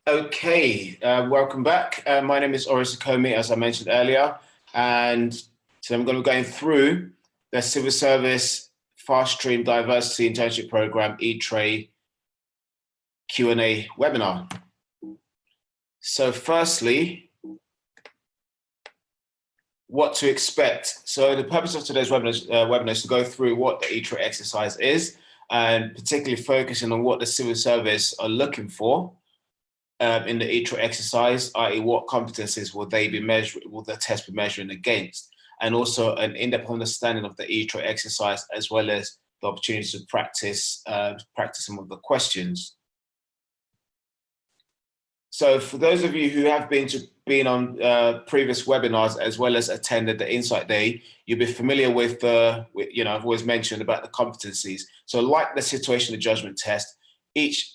Okay, welcome back. My name is Oris Akomi, as I mentioned earlier, and so I'm going to be going through the Civil Service Fast Stream Diversity Internship Program E-Tray Q&A webinar. So firstly, what to expect. So the purpose of today's webinar is to go through what the E-Tray exercise is, and particularly focusing on what the Civil Service are looking for in the E-Tray exercise, i.e. what competencies will the test be measuring against, and also an in-depth understanding of the E-Tray exercise, as well as the opportunity to practice some of the questions. So for those of you who have been on previous webinars, as well as attended the Insight Day, you'll be familiar with I've always mentioned about the competencies. So like the situational judgment test, each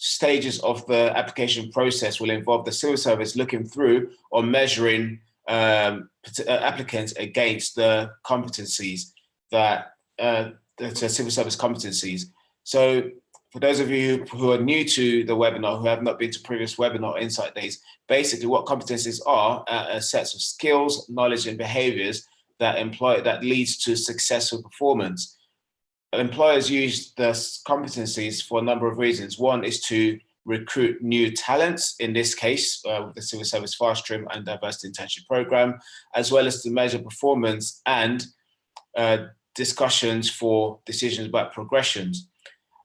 stages of the application process will involve the civil service looking through or measuring applicants against the competencies that the civil service competencies. So for those of you who are new to the webinar, who have not been to previous webinar or Insight Days, basically what competencies are sets of skills, knowledge, and behaviors that leads to successful performance. Employers use the competencies for a number of reasons. One is to recruit new talents, in this case, with the Civil Service Fast Stream and Diversity Internship Program, as well as to measure performance and discussions for decisions about progressions.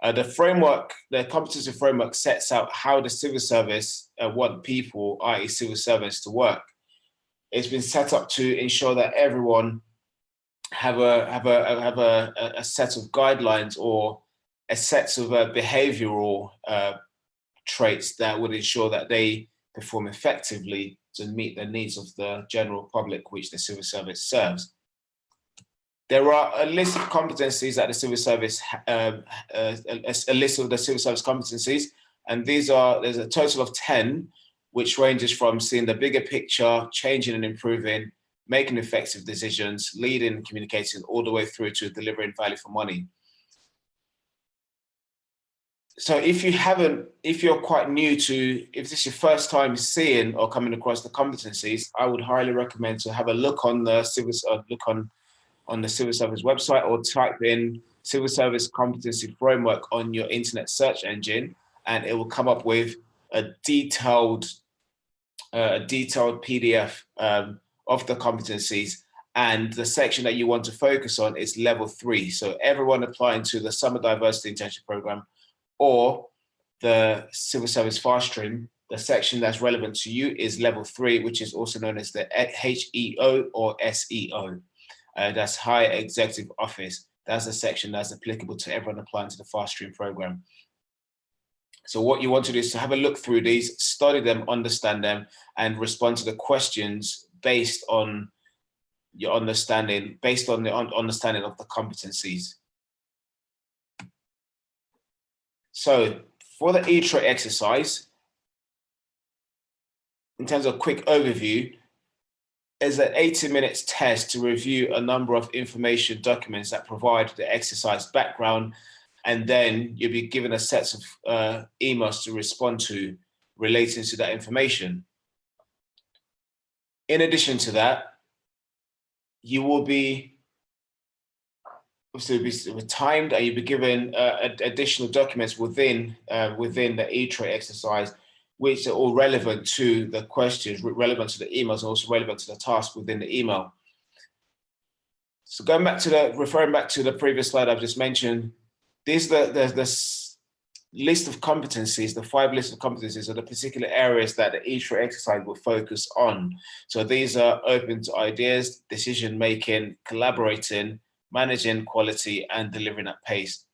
The competency framework sets out how the civil service want people, i.e. civil servants, to work. It's been set up to ensure that everyone have a set of guidelines or a set of behavioral traits that would ensure that they perform effectively to meet the needs of the general public, which the civil service serves. There are a list of competencies that the civil service, a list of the civil service competencies, and there's a total of 10, which ranges from seeing the bigger picture, changing and improving, making effective decisions, leading and communicating, all the way through to delivering value for money. So if you're quite new to, if this is your first time seeing or coming across the competencies, I would highly recommend to have a look on the civil service website, or type in Civil Service Competency Framework on your internet search engine, and it will come up with a detailed PDF of the competencies. And the section that you want to focus on is level 3. So everyone applying to the Summer Diversity Internship Program or the Civil Service Fast Stream, the section that's relevant to you is level 3, which is also known as the HEO or SEO. That's Higher Executive Office. That's a section that's applicable to everyone applying to the Fast Stream program. So what you want to do is to have a look through these, study them, understand them, and respond to the questions based on your understanding, based on the understanding of the competencies. So for the E-Tray exercise, in terms of quick overview, is an 80 minutes test to review a number of information documents that provide the exercise background, and then you'll be given a set of emails to respond to relating to that information. In addition to that, you will be timed, and you'll be given additional documents within the E-Tray exercise, which are all relevant to the questions, relevant to the emails, and also relevant to the task within the email. So referring back to the previous slide I've just mentioned, these are the list of competencies, the 5 lists of competencies are the particular areas that the E-Tray exercise will focus on. So these are open to ideas, decision-making, collaborating, managing quality, and delivering at pace.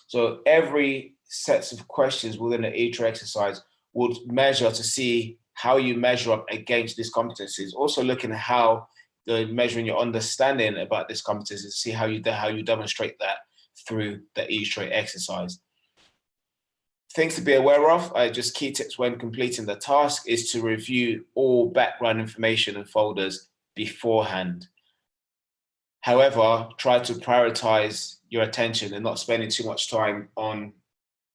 So every set of questions within the E-Tray exercise would measure to see how you measure up against these competencies. Also looking at how measuring your understanding about these competencies to see how you demonstrate that through the E-Tray exercise. Things to be aware of, just key tips when completing the task, is to review all background information and folders beforehand. However, try to prioritize your attention and not spending too much time on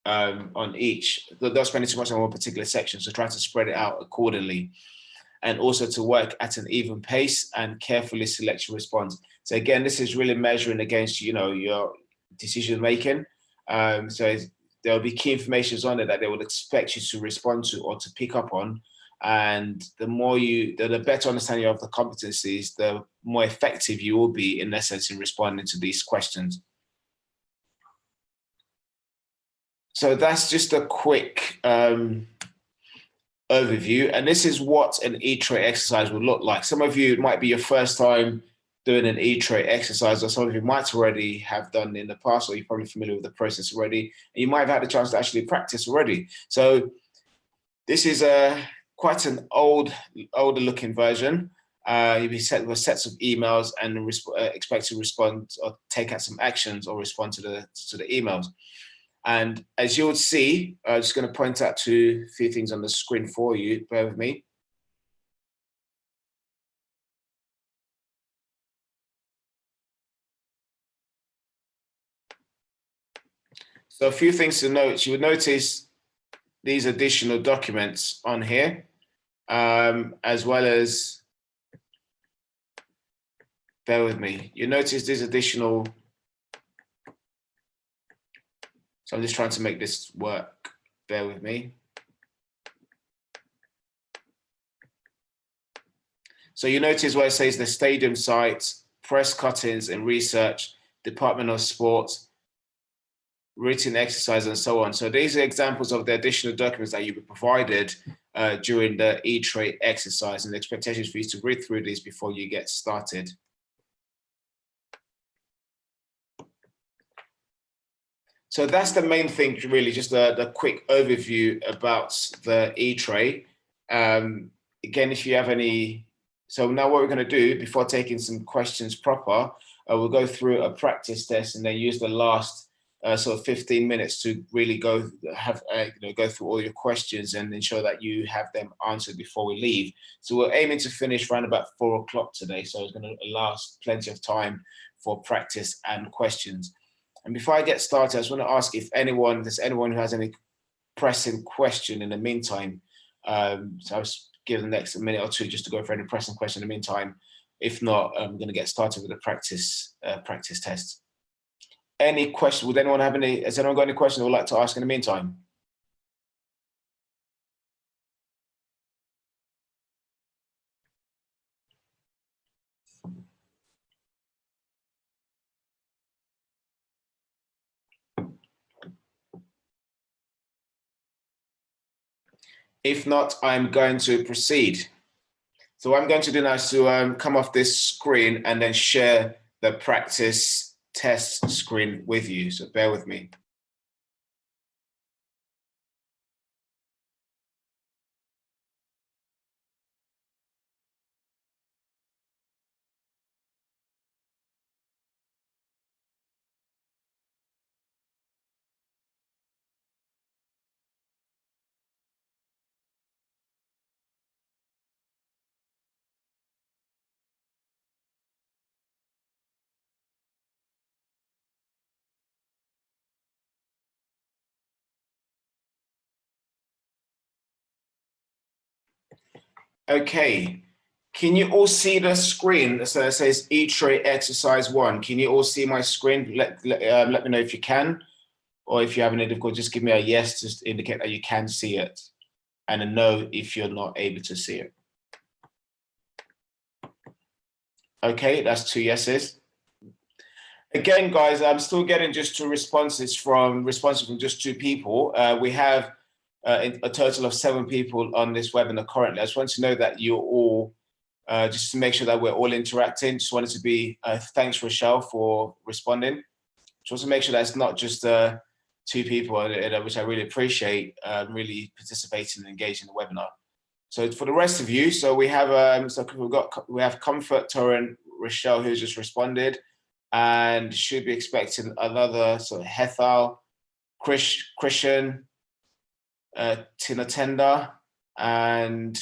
on each. They're spending too much on one particular section, so try to spread it out accordingly. And also to work at an even pace and carefully select your response. So again, this is really measuring against, your decision making. So there'll be key informations on it that they will expect you to respond to or to pick up on. And the better understanding of the competencies, the more effective you will be in essence in responding to these questions. So that's just a quick overview, and this is what an E-tray exercise would look like. Some of you, it might be your first time doing an E-tray exercise, or some of you might already have done in the past, or you're probably familiar with the process already, and you might have had the chance to actually practice already. So this is quite an older looking version. You'll be set with sets of emails and expect to respond or take out some actions or respond to the emails. And as you'll see, I'm just going to point out to a few things on the screen for you. Bear with me. So a few things to note. You would notice these additional documents on here, as well as, bear with me, you notice these additional, so I'm just trying to make this work. Bear with me. So you notice where it says the stadium site, press cuttings and research, Department of Sports, written exercise, and so on. So these are examples of the additional documents that you be provided during the E-tray exercise, and the expectation is for you to read through these before you get started. So that's the main thing, really, just the quick overview about the E-tray. Again, if you have any, so now what we're going to do before taking some questions proper, we'll go through a practice test and then use the last sort of 15 minutes to really go through all your questions and ensure that you have them answered before we leave. So we're aiming to finish around about 4 o'clock today, so it's going to last plenty of time for practice and questions. And before I get started, I just want to ask if there's anyone who has any pressing question in the meantime. So I'll give the next minute or two just to go for any pressing question in the meantime. If not, I'm going to get started with the practice test. Any question? Has anyone got any questions they would like to ask in the meantime? If not, I'm going to proceed. So what I'm going to do now is to come off this screen and then share the practice test screen with you. So bear with me. Okay, can you all see the screen? So it says E-tray exercise 1. Can you all see my screen? Let me know if you can, or if you have any difficulty, just give me a yes to indicate that you can see it, and a no if you're not able to see it. Okay, that's 2 yeses. Again, guys, I'm still getting just 2 responses from just 2 people. We have a total of 7 people on this webinar currently. I just want to know that you're all, just to make sure that we're all interacting. Just wanted to be, thanks Rochelle for responding. Just want to make sure that it's not just 2 people, which I really appreciate, really participating and engaging in the webinar. So for the rest of you, so we have we have Comfort, Torrent, Rochelle, who's just responded, and should be expecting another, so Hethal, Christian, Tinatenda, and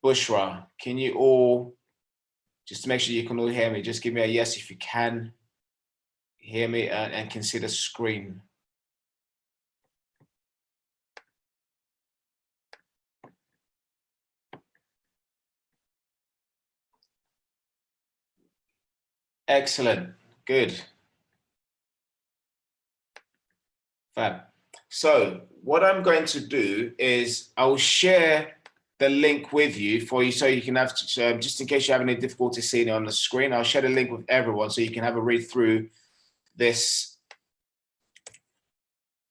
Bushra. Can you all, just to make sure you can all hear me, just give me a yes if you can hear me and can see the screen. Excellent. Good. Fab. So what I'm going to do is I'll share the link with you for you so you can have, just in case you have any difficulty seeing it on the screen, I'll share the link with everyone so you can have a read through this.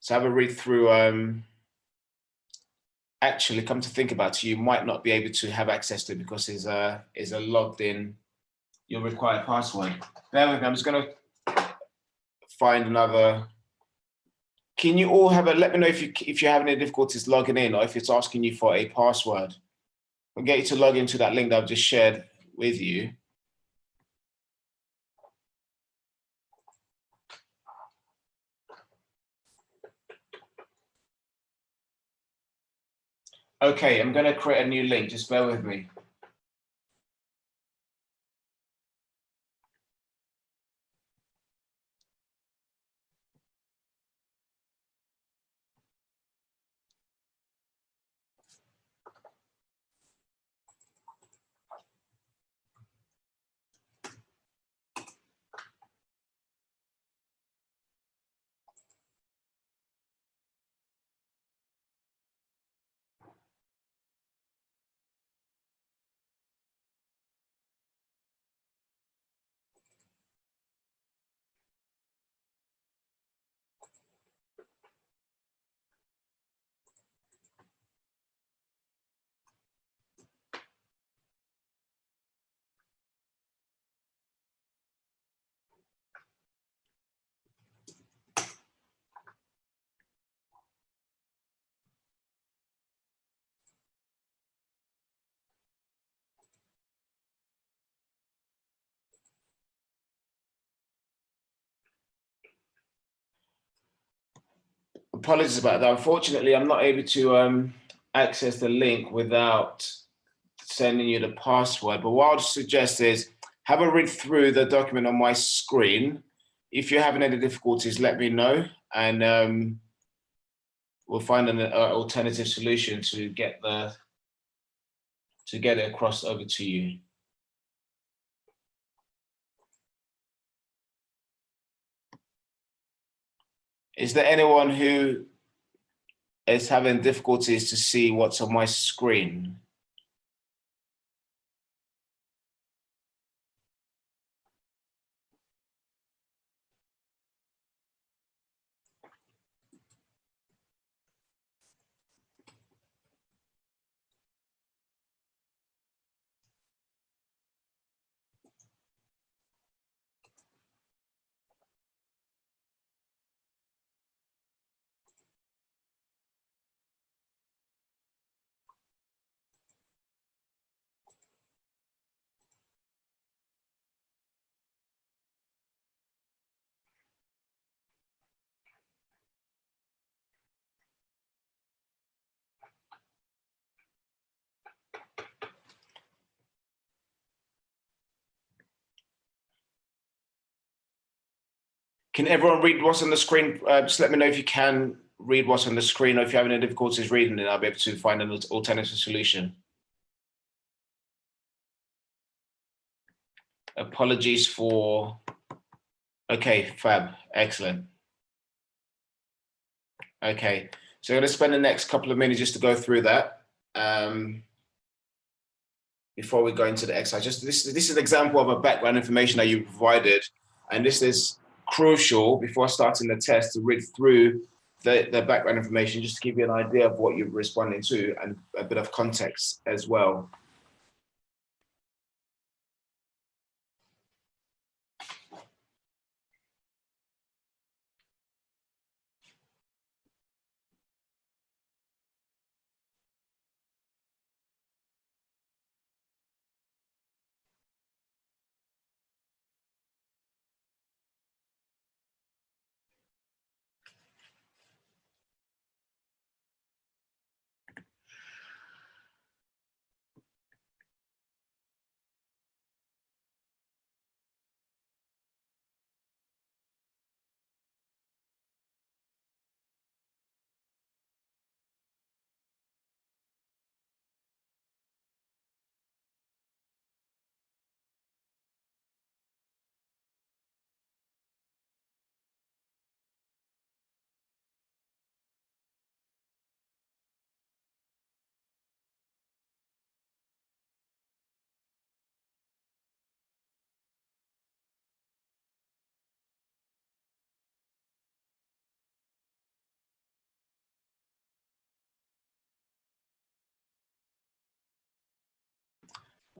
So have a read through, actually come to think about it, you might not be able to have access to it because it's a logged in, you'll require a password. Bear with me, I'm just gonna find another. Can you all let me know if you're having any difficulties logging in or if it's asking you for a password. I'll get you to log into that link that I've just shared with you. Okay, I'm gonna create a new link, just bear with me. Apologies about that. Unfortunately, I'm not able to access the link without sending you the password. But what I'll suggest is have a read through the document on my screen. If you're having any difficulties, let me know, and we'll find an alternative solution to get it across over to you. Is there anyone who is having difficulties to see what's on my screen? Can everyone read what's on the screen? Just let me know if you can read what's on the screen, or if you're having any difficulties reading it, I'll be able to find an alternative solution. Apologies for, okay, fab, excellent. Okay, so I'm gonna spend the next couple of minutes just to go through that before we go into the exercise. This is an example of a background information that you provided, and this is crucial before starting the test to read through the background information just to give you an idea of what you're responding to and a bit of context as well.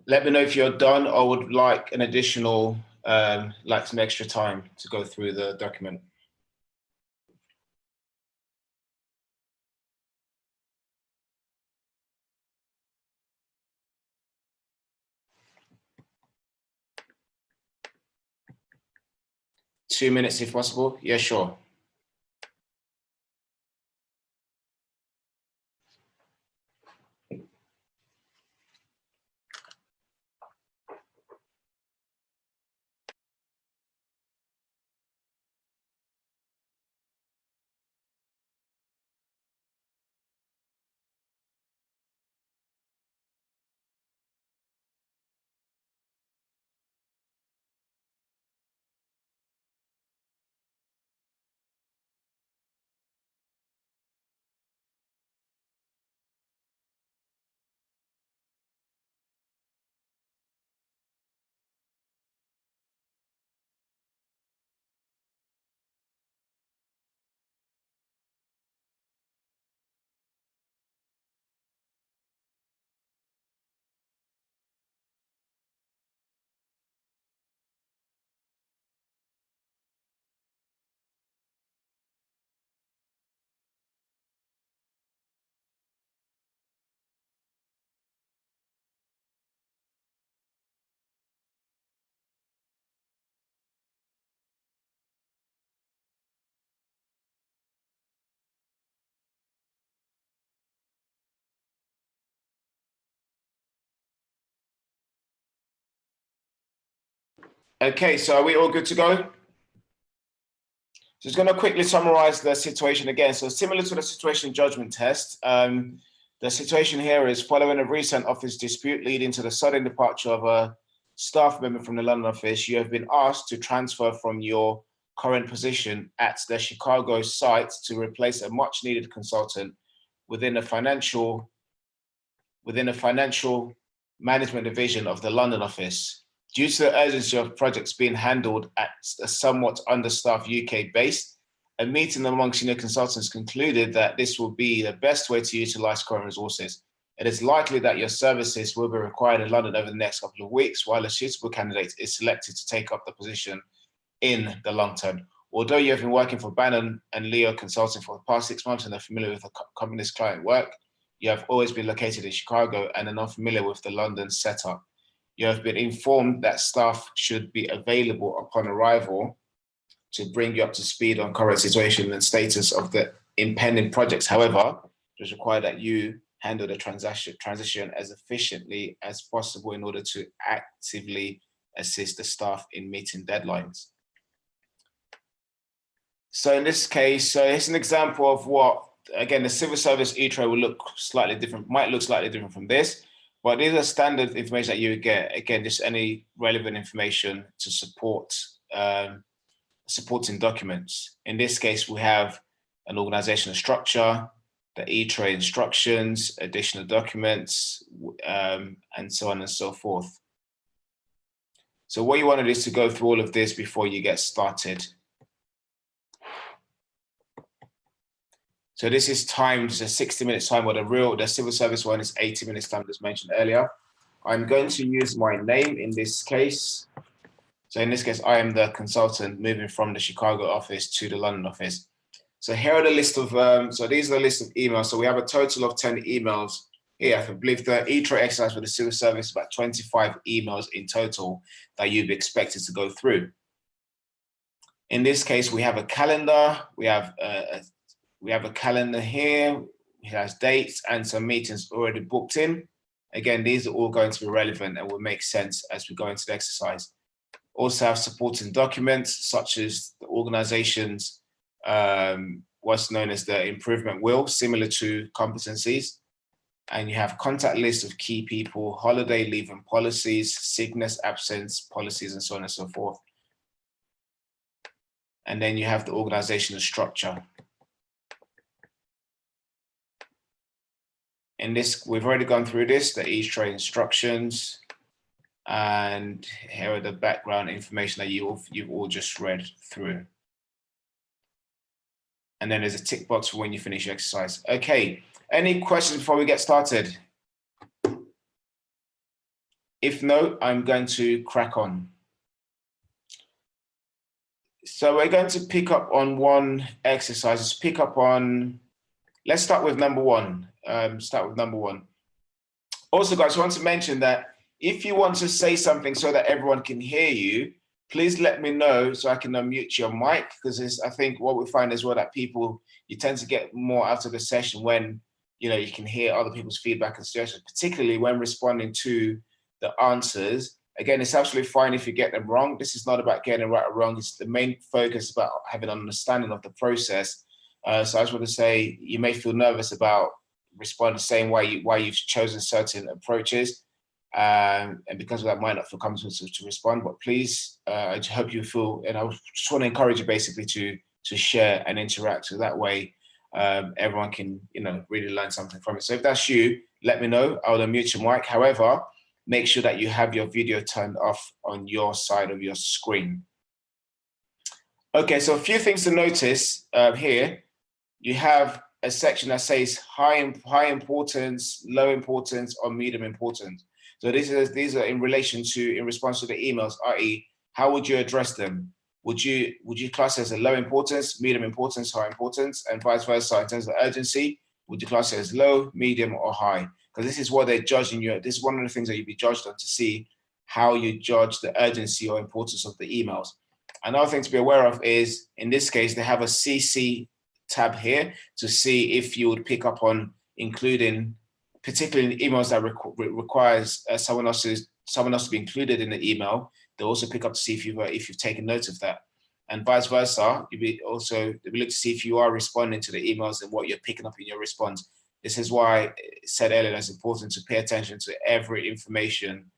Let me know if you're done or would like an additional, like some extra time to go through the document. Two minutes if possible. Yeah, sure. Okay, so are we all good to go? Just going to quickly summarize the situation again. So similar to the situation judgment test, the situation here is following a recent office dispute leading to the sudden departure of a staff member from the London office, you have been asked to transfer from your current position at the Chicago site to replace a much needed consultant within a financial management division of the London office. Due to the urgency of projects being handled at a somewhat understaffed UK base, a meeting among senior consultants concluded that this will be the best way to utilize current resources. It is likely that your services will be required in London over the next couple of weeks, while a suitable candidate is selected to take up the position in the long term. Although you have been working for Bannon and Leo Consulting for the past 6 months and are familiar with the company's client work, you have always been located in Chicago and are not familiar with the London setup. You have been informed that staff should be available upon arrival to bring you up to speed on current situation and status of the impending projects. However, it is required that you handle the transition as efficiently as possible in order to actively assist the staff in meeting deadlines. So in this case, so it's an example of what, again, the civil service e-tray will look slightly different, might look slightly different from this, but these are standard information that you would get. Again, just any relevant information to support supporting documents. In this case, we have an organizational structure, the e-tray instructions, additional documents, and so on and so forth. So what you want to do is to go through all of this before you get started. So this is timed, it's a 60 minutes time, or the civil service one is 80 minutes time, as mentioned earlier. I'm going to use my name in this case. So in this case, I am the consultant moving from the Chicago office to the London office. So here are the list of, so these are the list of emails. So we have a total of 10 emails here. I believe the e-tray exercise for the civil service, about 25 emails in total that you'd be expected to go through. In this case, we have a calendar, we have a calendar here, it has dates and some meetings already booked in. Again, these are all going to be relevant and will make sense as we go into the exercise. Also have supporting documents such as the organization's what's known as the improvement will, similar to competencies. And you have contact lists of key people, holiday leave and policies, sickness, absence, policies, and so on and so forth. And then you have the organizational structure. In this, we've already gone through this, the e-tray instructions, and here are the background information that you've all just read through. And then there's a tick box for when you finish your exercise. Okay, any questions before we get started? If no, I'm going to crack on. So we're going to pick up on one exercise. Let's pick up on, let's start with number one. Also, guys, I want to mention that if you want to say something so that everyone can hear you, please let me know so I can unmute your mic, because I think what we find as well that people, you tend to get more out of the session when you can hear other people's feedback and suggestions, particularly when responding to the answers. Again, it's absolutely fine if you get them wrong. This is not about getting it right or wrong. It's the main focus about having an understanding of the process. So I just want to say, you may feel nervous about respond the same way why you've chosen certain approaches, and because of that might not feel comfortable to respond. But please, I hope you feel, and I just want to encourage you basically to share and interact, so that way everyone can really learn something from it. So if that's you, let me know. I'll unmute your mic. However, make sure that you have your video turned off on your side of your screen. Okay, so a few things to notice here. You have a section that says high importance, low importance, or medium importance. So these are in response to the emails, i.e., how would you address them? Would you class it as a low importance, medium importance, high importance, and vice versa in terms of urgency? Would you class it as low, medium, or high? Because this is what they're judging you. This is one of the things that you'd be judged on, to see how you judge the urgency or importance of the emails. Another thing to be aware of is, in this case, they have a CC tab here to see if you would pick up on including, particularly in emails that requires someone else to be included in the email. They'll also pick up to see if you've taken note of that, and vice versa. They'll be looking to see if you are responding to the emails and what you're picking up in your response. This is why I said earlier it's important to pay attention to every information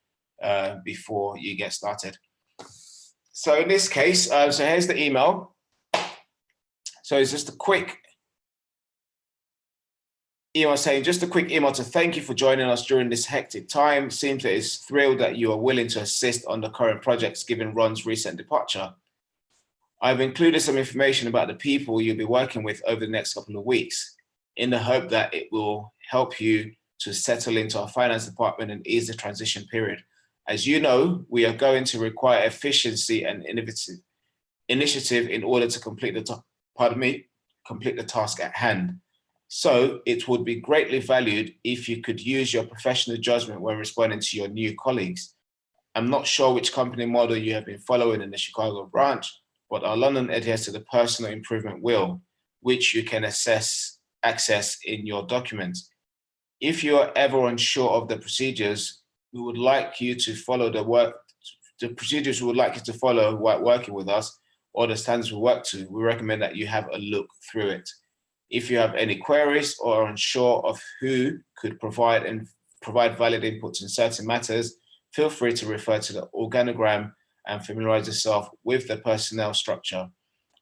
before you get started. So in this case, so here's the email. So it's just a quick email saying, just a quick email to thank you for joining us during this hectic time. Seems that is thrilled that you are willing to assist on the current projects given Ron's recent departure. I've included some information about the people you'll be working with over the next couple of weeks, in the hope that it will help you to settle into our finance department and ease the transition period. As you know, we are going to require efficiency and initiative in order to complete the task at hand. So it would be greatly valued if you could use your professional judgment when responding to your new colleagues. I'm not sure which company model you have been following in the Chicago branch, but our London adheres to the personal improvement wheel, which you can access in your documents. If you are ever unsure of the procedures, we would like you to follow the procedures we would like you to follow while working with us, or the standards we work to. We recommend that you have a look through it. If you have any queries or are unsure of who could provide valid inputs in certain matters, feel free to refer to the organogram and familiarize yourself with the personnel structure.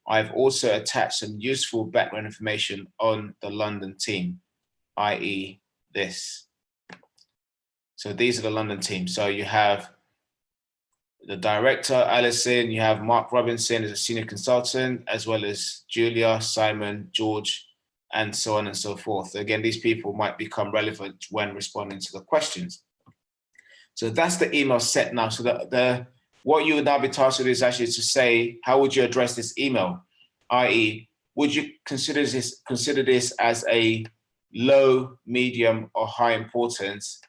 I've also attached some useful background information on the London team, i.e. this. So these are the London team. So you have the director, Alison, you have Mark Robinson as a senior consultant, as well as Julia, Simon, George, and so on and so forth. Again, these people might become relevant when responding to the questions. So that's the email set now. So what you would now be tasked with is actually to say, how would you address this email? I.e., would you consider this as a low, medium, or high importance?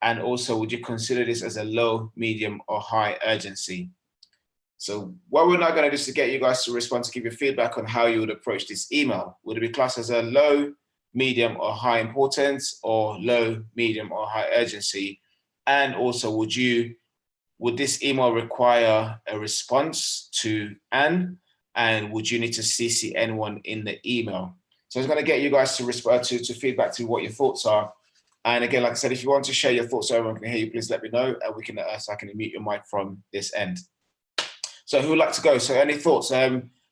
And also, would you consider this as a low, medium, or high urgency? So what we're now going to do is to get you guys to respond, to give you feedback on how you would approach this email. Would it be classed as a low, medium, or high importance, or low, medium, or high urgency? And also, would this email require a response to Anne? And would you need to CC anyone in the email? So it's going to get you guys to respond to feedback to what your thoughts are. And again, like I said, if you want to share your thoughts so everyone can hear you, please let me know, and we can so I can mute your mic from this end. So who would like to go? So any thoughts?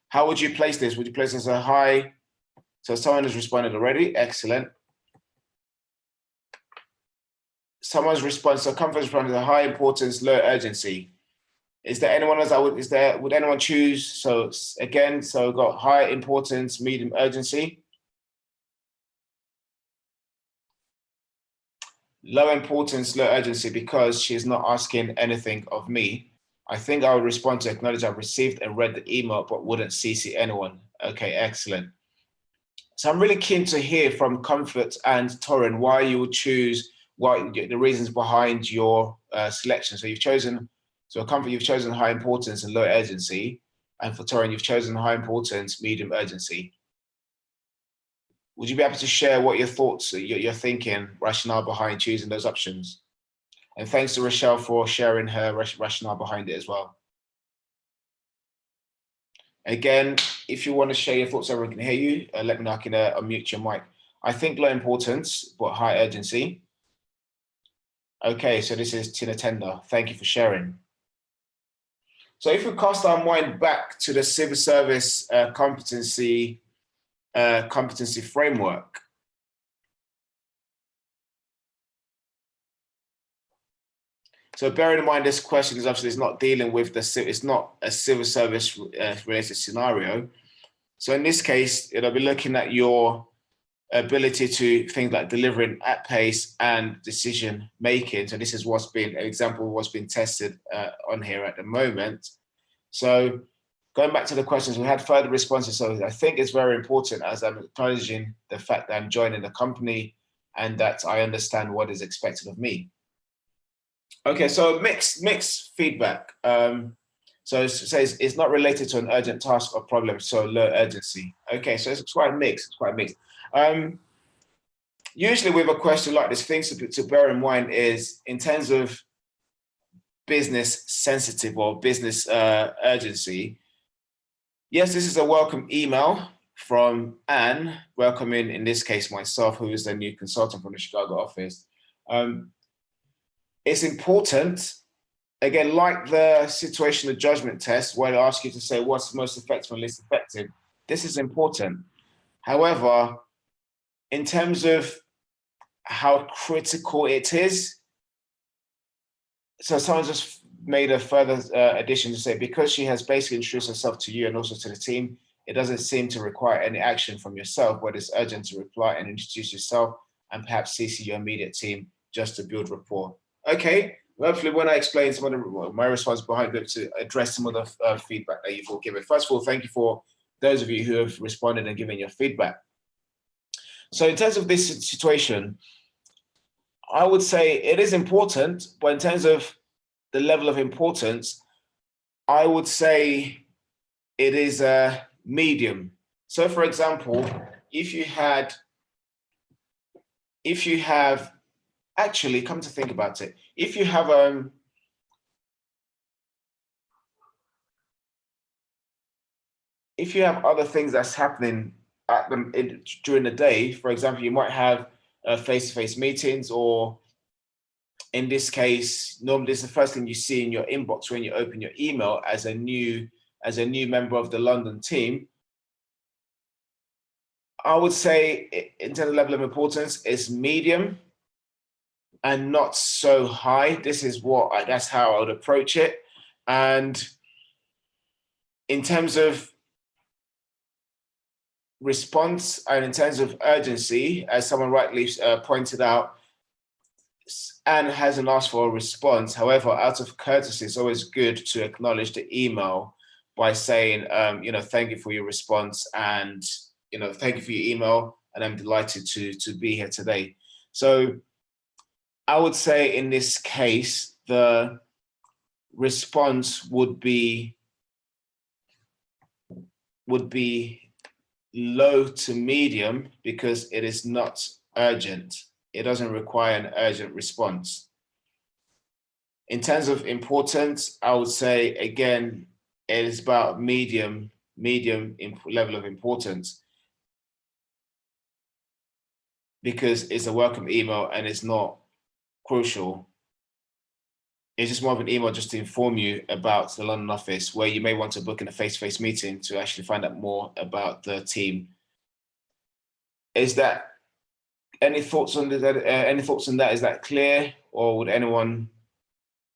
How would you place this? Would you place this as a high? So someone has responded already. Excellent. Someone's response. So comfort responded as a high importance, low urgency. Is there anyone else would anyone choose? So again, so we've got high importance, medium urgency. Low importance, low urgency, because she's not asking anything of me. I think I would respond to acknowledge I've received and read the email, but wouldn't CC anyone. Okay, excellent. So I'm really keen to hear from Comfort and Torrin why you would choose, what the reasons behind your selection. So you've chosen, so Comfort, you've chosen high importance and low urgency, and for Torrin, you've chosen high importance, medium urgency. Would you be able to share what your thoughts, your thinking, rationale behind choosing those options? And thanks to Rochelle for sharing her rationale behind it as well. Again, if you want to share your thoughts, everyone can hear you. Let me know, I can unmute your mic. I think low importance, but high urgency. Okay, so this is Tina Tender. Thank you for sharing. So if we cast our mind back to the civil service competency framework, so bearing in mind this question is obviously it's not dealing with it's not a civil service related scenario. So in this case, it'll be looking at your ability to things like delivering at pace and decision making. So this is what's been an example of what's been tested on here at the moment. So going back to the questions, we had further responses. So I think it's very important as I'm acknowledging the fact that I'm joining the company and that I understand what is expected of me. Okay, so mixed feedback. So it says it's not related to an urgent task or problem, so low urgency. Okay, so it's quite mixed. It's quite mixed. Usually with a question like this, things to bear in mind is in terms of business sensitive or business urgency. Yes, this is a welcome email from Anne, welcoming, in this case, myself, who is the new consultant from the Chicago office. It's important, again, like the situational judgment test, where I ask you to say what's most effective and least effective. This is important. However, in terms of how critical it is, so someone just made a further addition to say, because she has basically introduced herself to you and also to the team, it doesn't seem to require any action from yourself, but it's urgent to reply and introduce yourself and perhaps CC your immediate team just to build rapport. Okay, hopefully when I explain some of my response behind it to address some of the feedback that you've all given. First of all, thank you for those of you who have responded and given your feedback. So in terms of this situation, I would say it is important, but in terms of the level of importance, I would say it is a medium. So for example, if you have, actually, come to think about it, if you have other things that's happening during the day, for example, you might have face-to-face meetings, or in this case, normally it's the first thing you see in your inbox when you open your email as a new member of the London team. I would say in terms of level of importance, it's medium and not so high. That's how I would approach it. And in terms of response and in terms of urgency, as someone rightly pointed out, Anne hasn't asked for a response. However, out of courtesy, it's always good to acknowledge the email by saying, thank you for your response, and thank you for your email, and I'm delighted to be here today. So I would say in this case, the response would be low to medium because it is not urgent. It doesn't require an urgent response. In terms of importance, I would say, again, it is about medium level of importance because it's a welcome email and it's not crucial. It's just more of an email just to inform you about the London office, where you may want to book in a face-to-face meeting to actually find out more about the team. Is that any thoughts on that? Any thoughts on that? Is that clear, or would anyone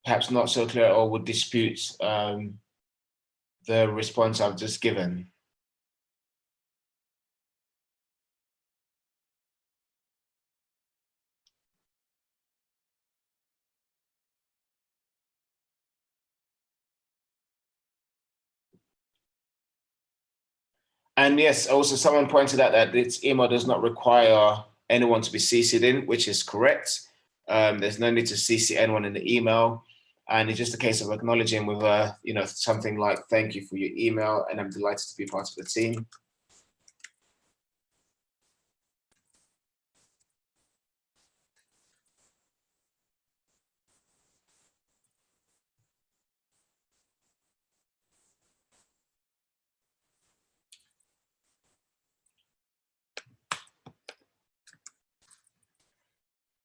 perhaps not so clear, or would dispute the response I've just given? And yes, also someone pointed out that this email does not require anyone to be CC'd in, which is correct. There's no need to CC anyone in the email. And it's just a case of acknowledging with something like, thank you for your email, and I'm delighted to be part of the team.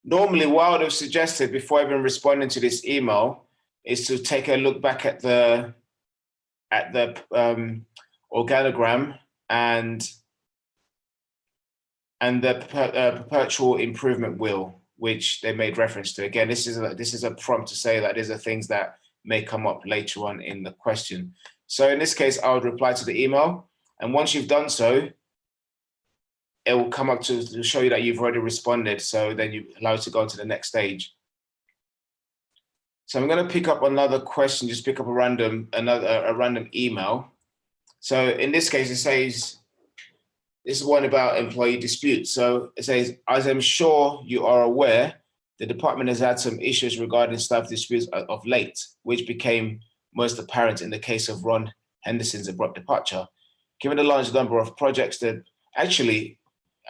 Normally, what I would have suggested before even responding to this email is to take a look back at the organogram and the perpetual improvement wheel, which they made reference to. Again, this is a prompt to say that these are things that may come up later on in the question. So in this case, I would reply to the email, and once you've done so, it will come up to show you that you've already responded. So then you allow it to go on to the next stage. So I'm going to pick up another question, just pick up a random email. So in this case, it says, this is one about employee disputes. So it says, as I'm sure you are aware, the department has had some issues regarding staff disputes of late, which became most apparent in the case of Ron Henderson's abrupt departure. Given the large number of projects that actually,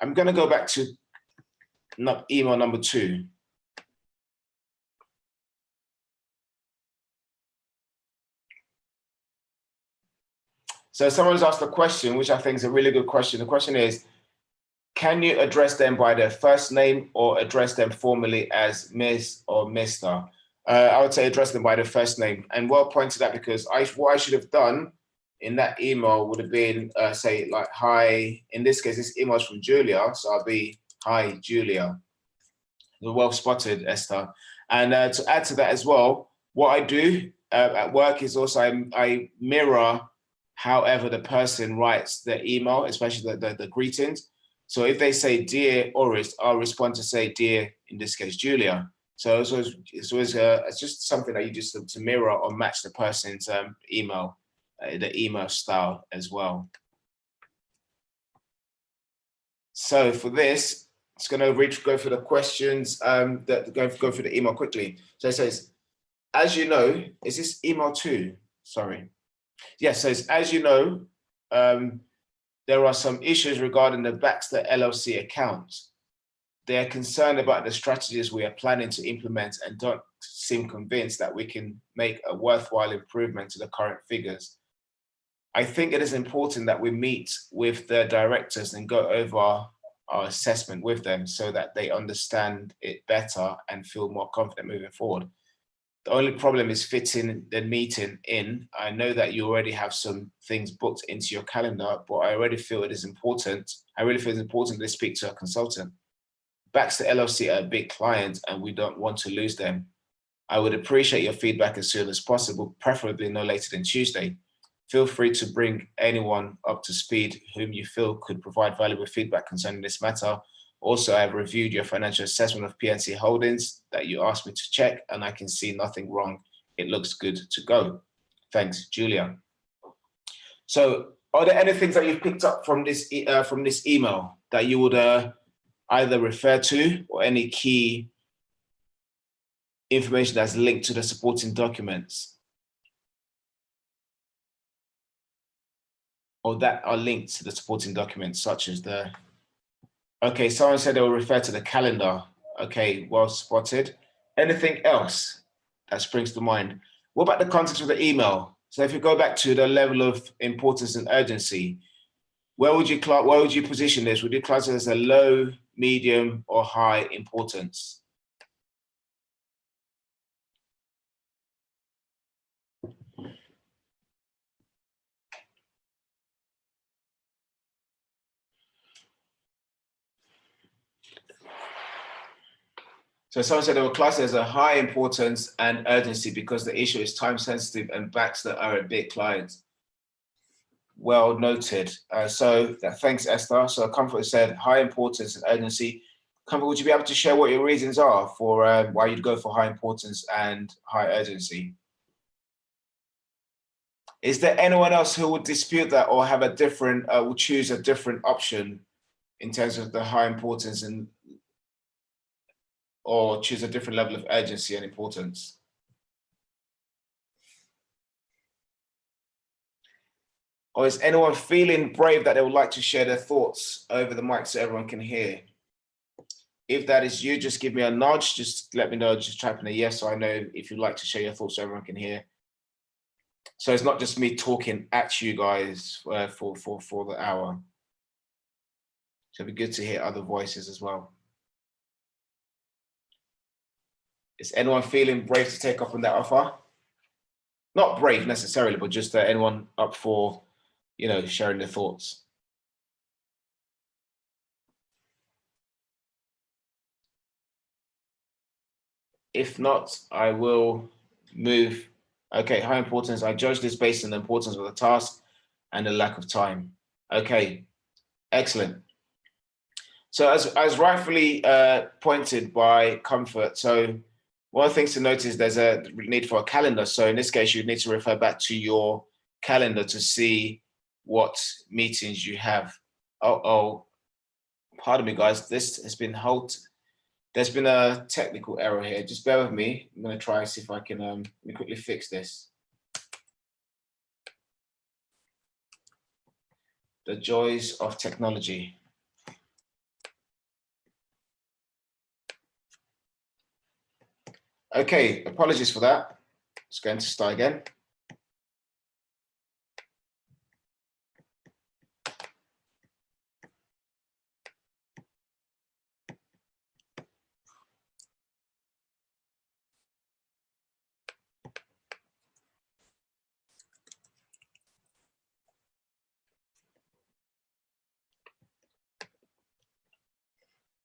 I'm going to go back to email number 2. So someone's asked a question, which I think is a really good question. The question is, can you address them by their first name or address them formally as Ms. or Mr.? I would say address them by their first name. And well pointed out, because what I should have done in that email would have been say like, hi, in this case, this email is from Julia. So I'll be, hi, Julia. Well spotted, Esther. And to add to that as well, what I do at work is also I mirror however the person writes the email, especially the greetings. So if they say, dear Orist, I'll respond to say, dear, in this case, Julia. So it's just something that you just to mirror or match the person's email, the email style as well. So for this, it's going to go through the questions, go through the email quickly. So it says, as you know, is this email 2? Sorry. Yes, it says, as you know, there are some issues regarding the Baxter LLC account. They're concerned about the strategies we are planning to implement and don't seem convinced that we can make a worthwhile improvement to the current figures. I think it is important that we meet with the directors and go over our assessment with them so that they understand it better and feel more confident moving forward. The only problem is fitting the meeting in. I know that you already have some things booked into your calendar, but I already feel it is important. I really feel it's important to speak to a consultant. Baxter LLC are a big client and we don't want to lose them. I would appreciate your feedback as soon as possible, preferably no later than Tuesday. Feel free to bring anyone up to speed whom you feel could provide valuable feedback concerning this matter. Also, I have reviewed your financial assessment of PNC Holdings that you asked me to check, and I can see nothing wrong. It looks good to go. Thanks, Julia. So, are there any things that you've picked up from this email that you would either refer to, or any key information that's linked to the supporting documents, or that are linked to the supporting documents, such as the... Okay, someone said they will refer to the calendar. Okay, well spotted. Anything else that springs to mind? What about the context of the email? So if you go back to the level of importance and urgency, where would you position this? Would you class it as a low, medium, or high importance? So someone said they were classed as a high importance and urgency because the issue is time sensitive and Baxter are a big client. Well noted. Thanks, Esther. So Comfort said high importance and urgency. Comfort, would you be able to share what your reasons are for why you'd go for high importance and high urgency? Is there anyone else who would dispute that or have a different, will choose a different option in terms of the high importance and, or choose a different level of urgency and importance? Or is anyone feeling brave that they would like to share their thoughts over the mic so everyone can hear? If that is you, just give me a nudge. Just let me know, just type in a yes so I know if you'd like to share your thoughts so everyone can hear. So it's not just me talking at you guys for the hour. So it'd be good to hear other voices as well. Is anyone feeling brave to take up on that offer? Not brave necessarily, but just anyone up for, you know, sharing their thoughts? If not, I will move. Okay, high importance. I judge this based on the importance of the task and the lack of time. Okay, excellent. So as rightfully pointed by Comfort, so one of the things to notice, there's a need for a calendar. So in this case, you need to refer back to your calendar to see what meetings you have. Oh, pardon me, guys. This has been there's been a technical error here. Just bear with me. I'm going to try and see if I can let me quickly fix this. The joys of technology. Okay, apologies for that. It's going to start again.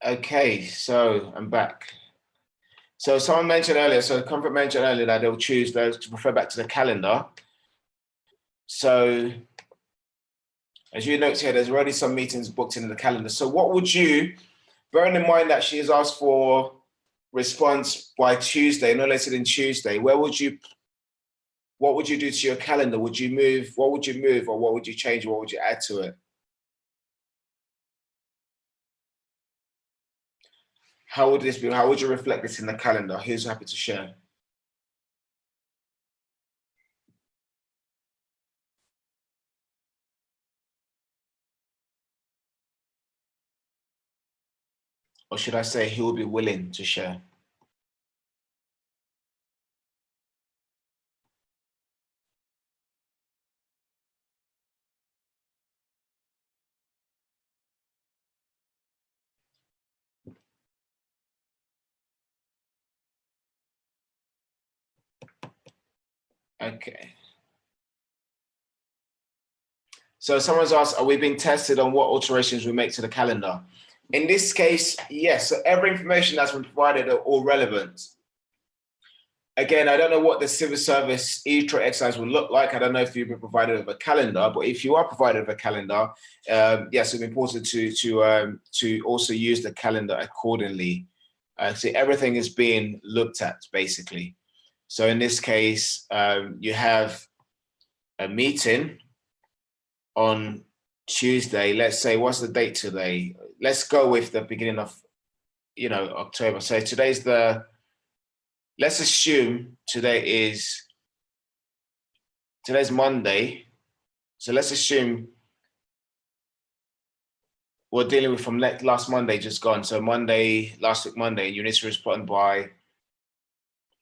Okay, so I'm back. So someone mentioned earlier, so Comfort mentioned earlier that they'll choose those to refer back to the calendar. So as you note here, there's already some meetings booked in the calendar. So what would you, bearing in mind that she has asked for response by Tuesday, no later than Tuesday, what would you do to your calendar? Would you move, what would you move, or what would you change, or what would you add to it? How would this be? How would you reflect this in the calendar? Who's happy to share? Or should I say who will be willing to share? Okay. So someone's asked, are we being tested on what alterations we make to the calendar? In this case, yes. So every information that's been provided are all relevant. Again, I don't know what the civil service e-trait exercise will look like. I don't know if you've been provided with a calendar, but if you are provided with a calendar, yes, it's important to also use the calendar accordingly. So everything is being looked at basically. So in this case, you have a meeting on Tuesday. Let's say, what's the date today? Let's go with the beginning of, October. So today's let's assume today's Monday. So let's assume we're dealing with from last Monday just gone. So last week Monday, you need to respond by,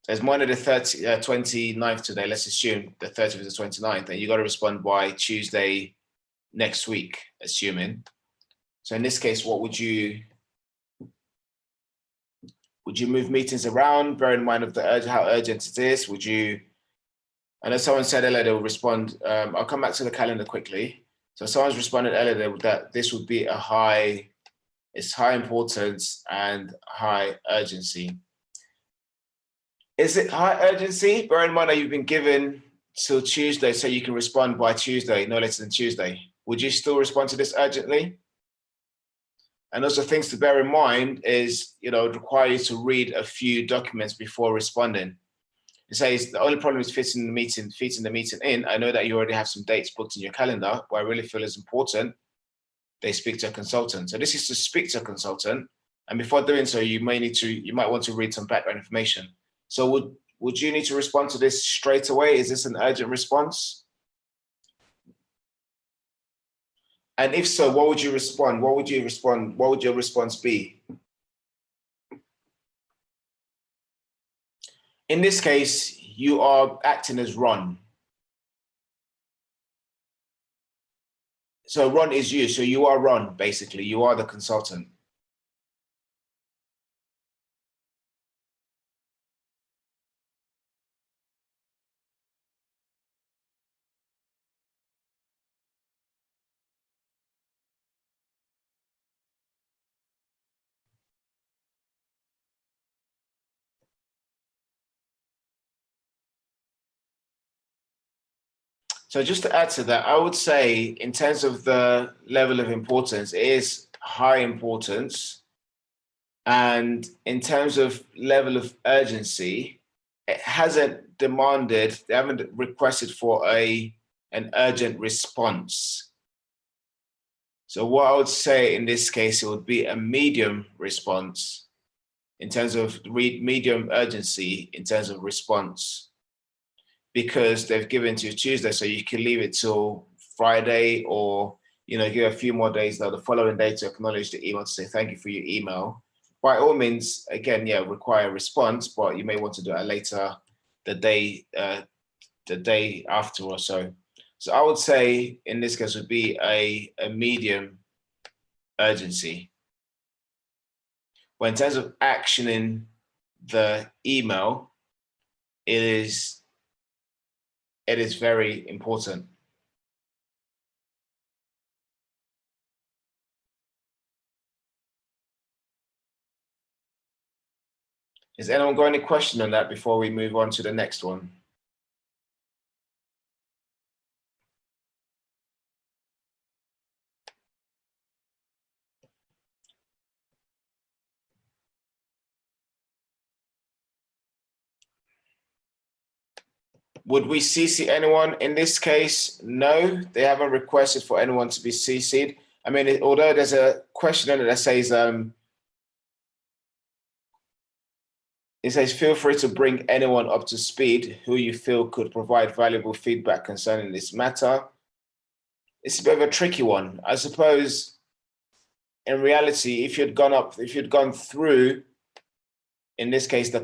there's Monday the 29th today. Let's assume the 30th is the 29th, and you got to respond by Tuesday next week, assuming. So in this case, what would you move meetings around, bear in mind of how urgent it is? Would you, I know someone said earlier they'll respond. I'll come back to the calendar quickly. So someone's responded earlier that this would be it's high importance and high urgency. Is it high urgency? Bear in mind that you've been given till Tuesday, so you can respond by Tuesday, no later than Tuesday. Would you still respond to this urgently? And also things to bear in mind is, it requires you to read a few documents before responding. It says the only problem is fitting the meeting in. I know that you already have some dates booked in your calendar, but I really feel it's important they speak to a consultant. So this is to speak to a consultant, and before doing so, you might want to read some background information. So would you need to respond to this straight away? Is this an urgent response? And if so, what would you respond? What would you respond? What would your response be? In this case, you are acting as Ron. So Ron is you. So you are Ron, basically. You are the consultant. So just to add to that, I would say in terms of the level of importance, it is high importance. And in terms of level of urgency, it hasn't demanded, they haven't requested for an urgent response. So what I would say in this case, it would be a medium response in terms of medium urgency in terms of response, because they've given to you Tuesday, so you can leave it till Friday, or give a few more days the following day to acknowledge the email to say thank you for your email. By all means, again, require a response, but you may want to do it later, the day after or so. So I would say in this case would be a medium urgency. But in terms of actioning the email, it is very important. Has anyone got any question on that before we move on to the next one? Would we CC anyone in this case? No, they haven't requested for anyone to be CC'd. I mean, although there's a question in it that says, it says, feel free to bring anyone up to speed who you feel could provide valuable feedback concerning this matter. It's a bit of a tricky one. I suppose in reality, if you'd gone through, in this case, the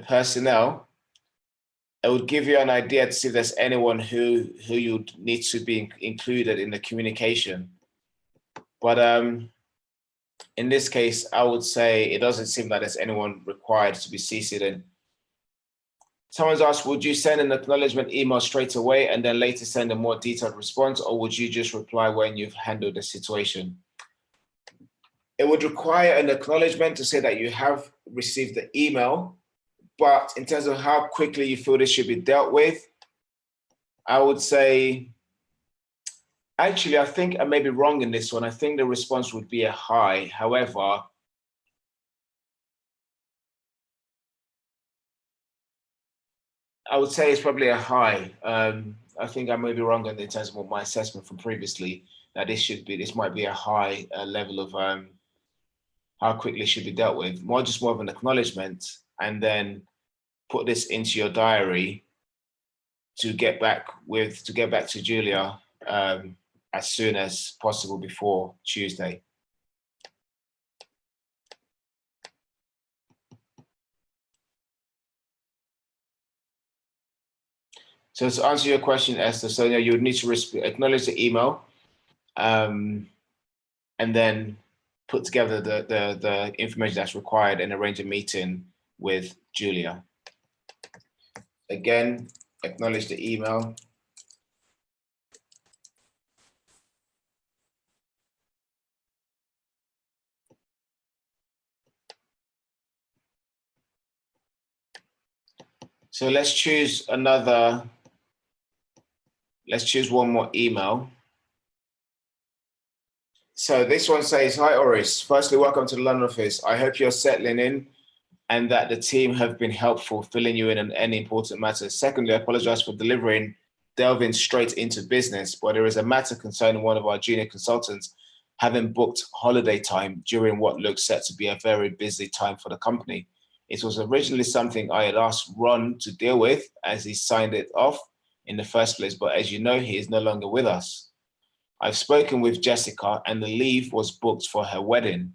personnel, it would give you an idea to see if there's anyone who you'd need to be included in the communication. But in this case, I would say it doesn't seem like there's anyone required to be CC'd in. Someone's asked, would you send an acknowledgement email straight away and then later send a more detailed response, or would you just reply when you've handled the situation? It would require an acknowledgement to say that you have received the email, but in terms of how quickly you feel this should be dealt with, I would say, actually, I think I may be wrong in this one. I think the response would be a high. However, I would say it's probably a high. I think I may be wrong in terms of my assessment from previously, that this might be a high level of how quickly it should be dealt with. More of an acknowledgement, and then put this into your diary to get back to Julia as soon as possible before Tuesday. So to answer your question, Esther, so you would need to acknowledge the email, and then put together the information that's required and arrange a meeting with Julia. Again, acknowledge the email. So let's choose one more email. So this one says, hi, Oris. Firstly, welcome to the London office. I hope you're settling in and that the team have been helpful filling you in on any important matters. Secondly, I apologize for delving straight into business, but there is a matter concerning one of our junior consultants having booked holiday time during what looks set to be a very busy time for the company. It was originally something I had asked Ron to deal with as he signed it off in the first place, but as you know, he is no longer with us. I've spoken with Jessica and the leave was booked for her wedding.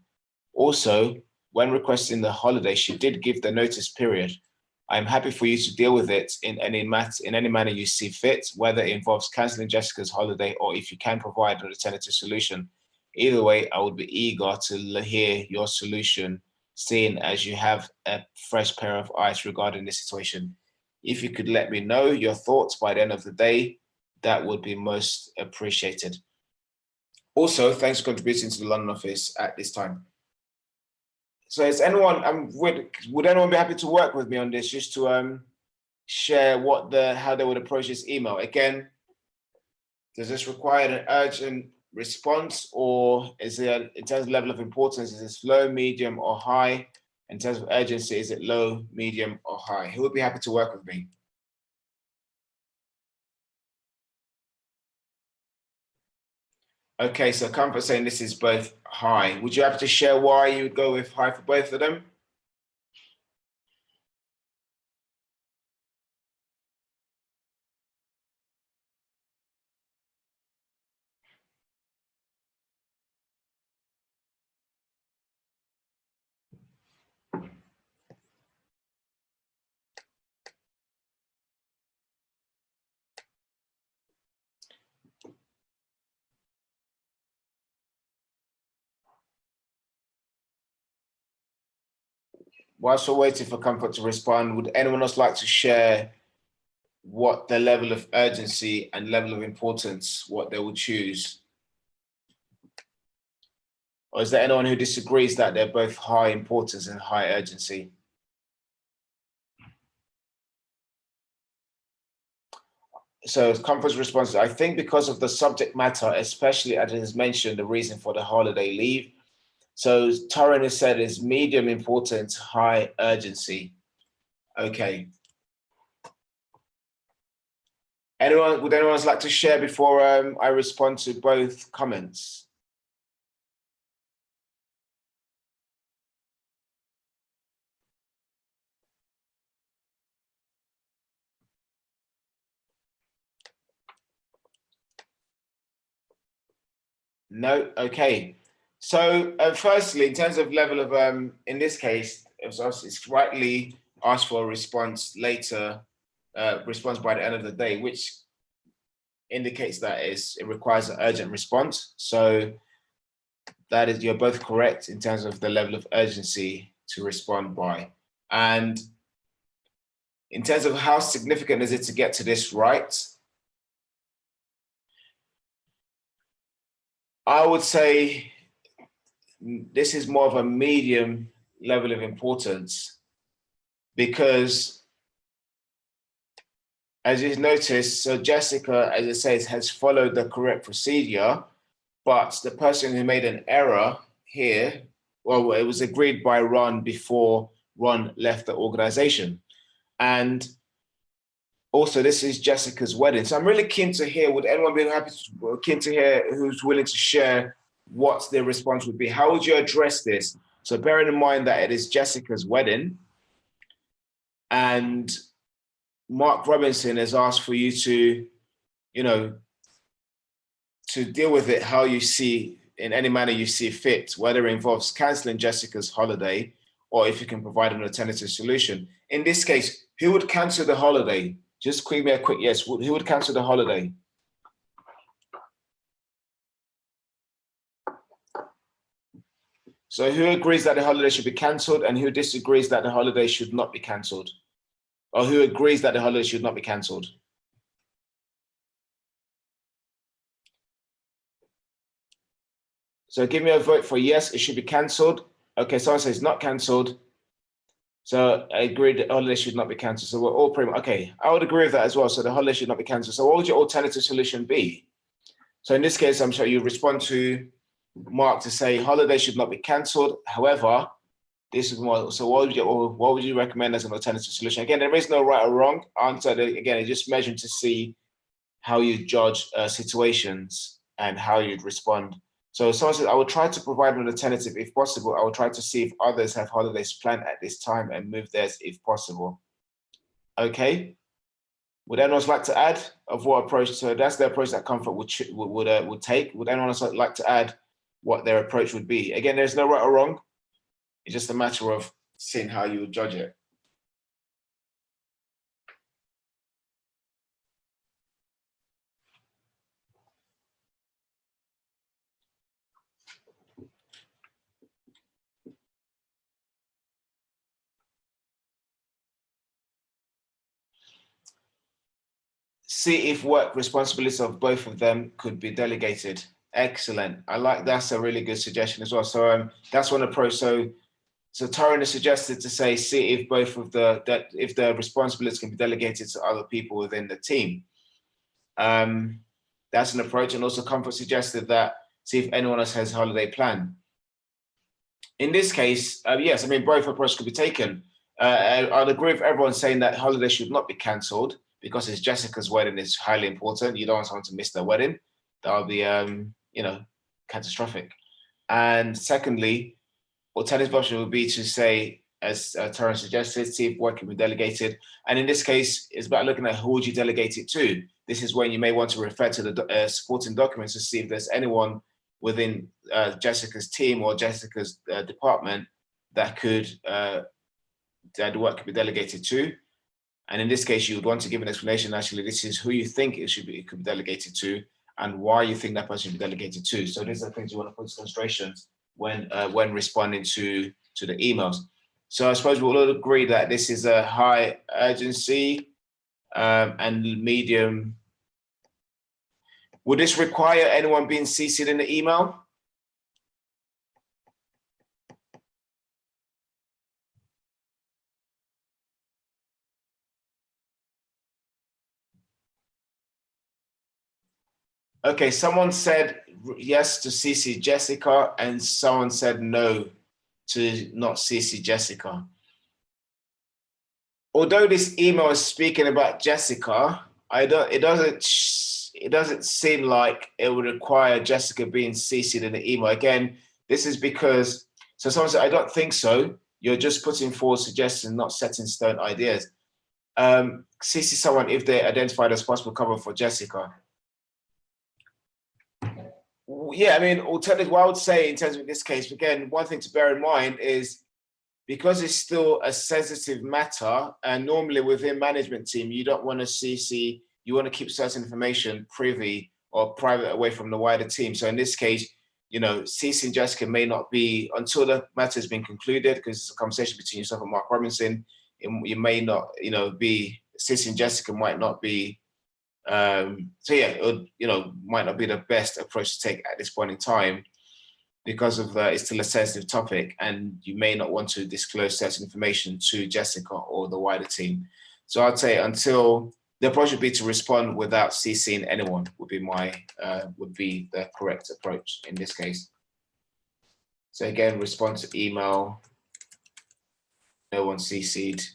Also, when requesting the holiday, she did give the notice period. I'm happy for you to deal with it in any manner you see fit, whether it involves cancelling Jessica's holiday or if you can provide an alternative solution. Either way, I would be eager to hear your solution, seeing as you have a fresh pair of eyes regarding this situation. If you could let me know your thoughts by the end of the day, that would be most appreciated. Also, thanks for contributing to the London office at this time. So is anyone, would anyone be happy to work with me on this, just to share how they would approach this email? Again, does this require an urgent response, or is it, in terms of level of importance, is this low, medium, or high? In terms of urgency, is it low, medium, or high? Who would be happy to work with me? Okay, so Comfort saying this is both high. Would you have to share why you would go with high for both of them? Whilst we're waiting for Comfort to respond, would anyone else like to share what the level of urgency and level of importance, what they would choose? Or is there anyone who disagrees that they're both high importance and high urgency? So Comfort's response is, I think because of the subject matter, especially as it is mentioned, the reason for the holiday leave. So Torren has said is medium importance, high urgency. Okay. Would anyone like to share before I respond to both comments? No, okay. So firstly, in terms of level of, in this case, it's rightly asked for a response later, response by the end of the day, which indicates that it requires an urgent response. So that is, you're both correct in terms of the level of urgency to respond by. And in terms of how significant is it to get to this right, I would say this is more of a medium level of importance, because as you've noticed, so Jessica, as it says, has followed the correct procedure, but the person who made an error here, well, it was agreed by Ron before Ron left the organization. And also, this is Jessica's wedding. So I'm really keen to hear, would anyone be keen to hear who's willing to share what their response would be? How would you address this? So bearing in mind that it is Jessica's wedding, and Mark Robinson has asked for you to, to deal with it how you see, in any manner you see fit, whether it involves canceling Jessica's holiday or if you can provide an alternative solution. In this case, who would cancel the holiday? Just give me a quick yes. Who would cancel the holiday? So who agrees that the holiday should be cancelled and who disagrees that the holiday should not be cancelled? Or who agrees that the holiday should not be cancelled? So give me a vote for yes, it should be cancelled. Okay, someone says not cancelled. So I agree the holiday should not be cancelled. So we're all pretty much, okay, I would agree with that as well. So the holiday should not be cancelled. So what would your alternative solution be? So in this case, I'm sure you respond to mark to say holiday should not be cancelled. However, this is more, so what would you recommend as an alternative solution? Again, there is no right or wrong answer. Again, it's just measuring to see how you judge situations and how you'd respond. So someone says, I would try to provide an alternative if possible. I would try to see if others have holidays planned at this time and move theirs if possible. Okay. Would anyone else like to add of what approach? So that's the approach that Comfort would take. Would anyone else like to add what their approach would be? Again, there's no right or wrong. It's just a matter of seeing how you would judge it. See if work responsibilities of both of them could be delegated. Excellent. I like that's a really good suggestion as well. So that's one approach. So Tyrone has suggested to say, see if both of if the responsibilities can be delegated to other people within the team. That's an approach. And also Comfort suggested that see if anyone else has a holiday plan. In this case, yes, I mean, both approaches could be taken. I'd agree with everyone saying that holiday should not be cancelled because it's Jessica's wedding is highly important. You don't want someone to miss their wedding. That would be, you know, catastrophic. And secondly, alternative option would be to say, as Terence suggested, see if work can be delegated. And in this case, it's about looking at who would you delegate it to. This is when you may want to refer to the supporting documents to see if there's anyone within Jessica's team or Jessica's department that could that the work could be delegated to. And in this case, you would want to give an explanation. Actually, this is who you think it could be delegated to, and why you think that person should be delegated to. So these are things you want to put into considerations when responding to the emails. So I suppose we'll all agree that this is a high urgency and medium. Would this require anyone being CC'd in the email? Okay, someone said yes to CC Jessica, and someone said no to not CC Jessica. Although this email is speaking about Jessica, it doesn't seem like it would require Jessica being CC'd in the email. Again, this is because, so someone said, I don't think so. You're just putting forward suggestions, not setting stone ideas. CC someone if they're identified as possible cover for Jessica. Yeah, I mean, alternative, what I would say in terms of this case, again, one thing to bear in mind is because it's still a sensitive matter, and normally within management team, you don't want to CC, you want to keep certain information privy or private away from the wider team. So in this case, you know, CC and Jessica may not be, until the matter has been concluded, because it's a conversation between yourself and Mark Robinson, you may not, you know, be, CC and Jessica might not be, so yeah, it would, you know, might not be the best approach to take at this point in time because of it's still a sensitive topic and you may not want to disclose certain information to Jessica or the wider team. So I'd say until the approach would be to respond without CCing anyone would be the correct approach in this case. So again, respond to email, no one CC'd.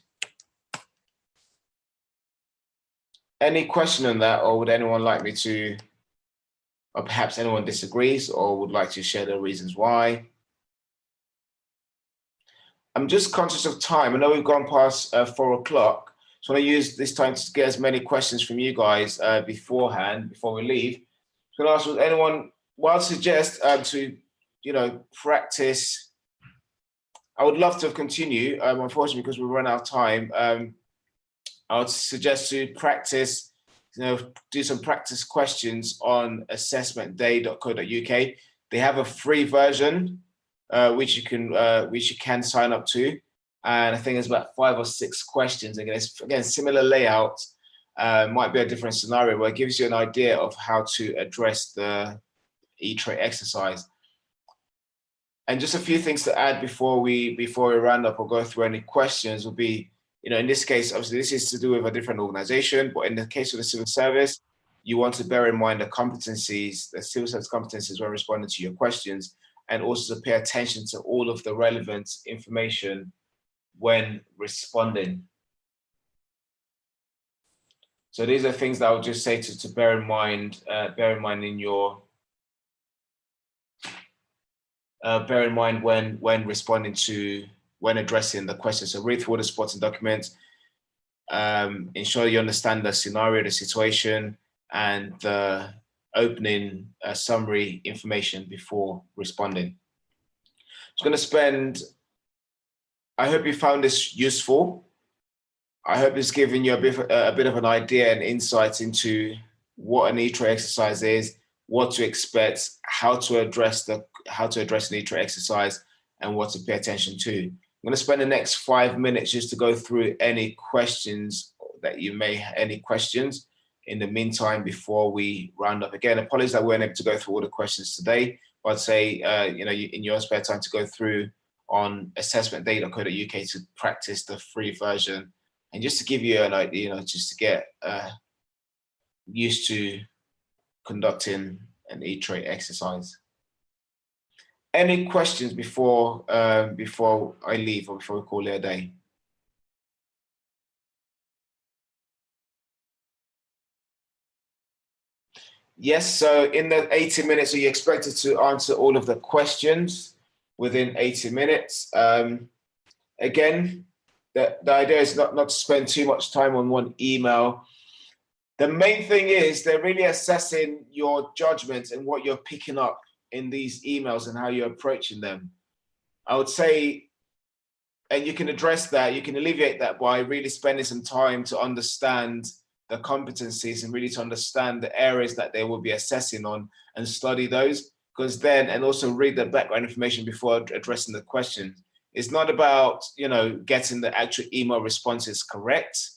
Any question on that, or would anyone like me to, or perhaps anyone disagrees or would like to share their reasons why? I'm just conscious of time. I know we've gone past 4 o'clock. So I want to use this time to get as many questions from you guys beforehand, before we leave. So I'm going to ask, would anyone, well, I'd suggest to, you know, practice. I would love to continue, unfortunately, because we run out of time. I would suggest to practice, you know, do some practice questions on assessmentday.co.uk. They have a free version which you can sign up to, and I think there's about 5 or 6 questions. Again, similar layout, might be a different scenario, where it gives you an idea of how to address the E-trait exercise. And just a few things to add before we round up or go through any questions would be, you know, in this case, obviously this is to do with a different organization, but in the case of the civil service, you want to bear in mind the competencies, the civil service competencies when responding to your questions, and also to pay attention to all of the relevant information when responding. So these are things that I would just say to bear in mind in your bear in mind when responding to, when addressing the questions. So read through the supporting documents, ensure you understand the scenario, the situation, and the opening summary information before responding. I'm going to spend, I hope you found this useful. I hope it's given you a bit of an idea and insight into what an E-tray exercise is, what to expect, how to address an E-tray exercise, and what to pay attention to. I'm going to spend the next 5 minutes just to go through any questions that you may have, any questions in the meantime before we round up. Again, apologies that we weren't able to go through all the questions today, but I'd say in your spare time to go through on assessmentday.co.uk to practice the free version, and just to give you an idea, just to get used to conducting an E-tray exercise. Any questions before I leave, or before we call it a day? Yes, so in the 80 minutes, are you expected to answer all of the questions within 80 minutes? Again, the idea is not to spend too much time on one email. The main thing is they're really assessing your judgment and what you're picking up in these emails and how you're approaching them. I would say, and you can address that, you can alleviate that by really spending some time to understand the competencies and really to understand the areas that they will be assessing on and study those, because then, and also read the background information before addressing the questions. It's not about, getting the actual email responses correct.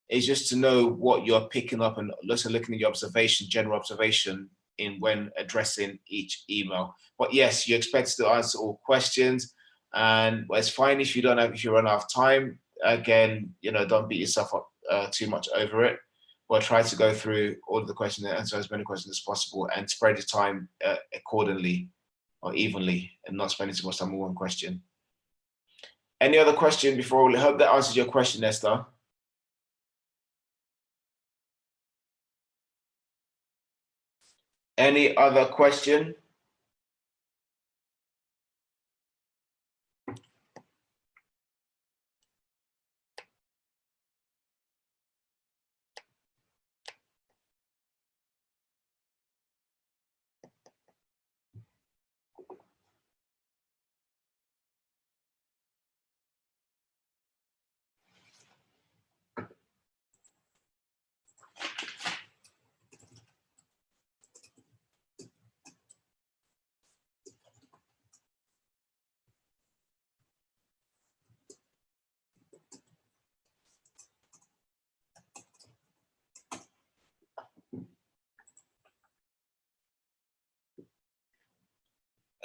It's just to know what you're picking up and also looking at your observation, general observation in when addressing each email. But yes, you're expected to answer all questions, and it's fine if you run out of time. Again, don't beat yourself up too much over it, but try to go through all of the questions and answer as many questions as possible, and spread your time accordingly or evenly, and not spending too much time on one question. Any other question before? I hope that answers your question, Esther. Any other question?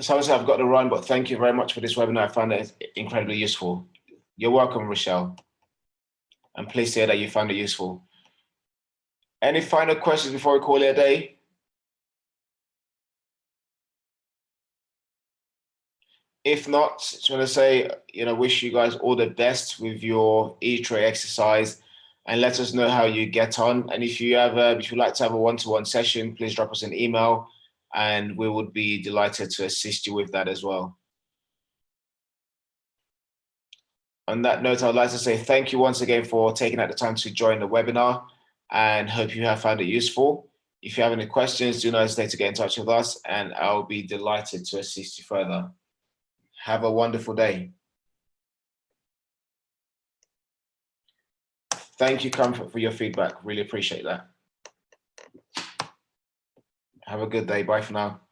So I've got to run, but thank you very much for this webinar. I found it incredibly useful. You're welcome, Rochelle. I'm pleased to hear that you found it useful. Any final questions before we call it a day? If not, just want to say, wish you guys all the best with your E-tray exercise, and let us know how you get on. And if you'd like to have a one-to-one session, please drop us an email, and we would be delighted to assist you with that as well. On that note, I'd like to say thank you once again for taking out the time to join the webinar, and hope you have found it useful. If you have any questions, do not hesitate to get in touch with us, and I'll be delighted to assist you further. Have a wonderful day. Thank you, Comfort, for your feedback. Really appreciate that. Have a good day. Bye for now.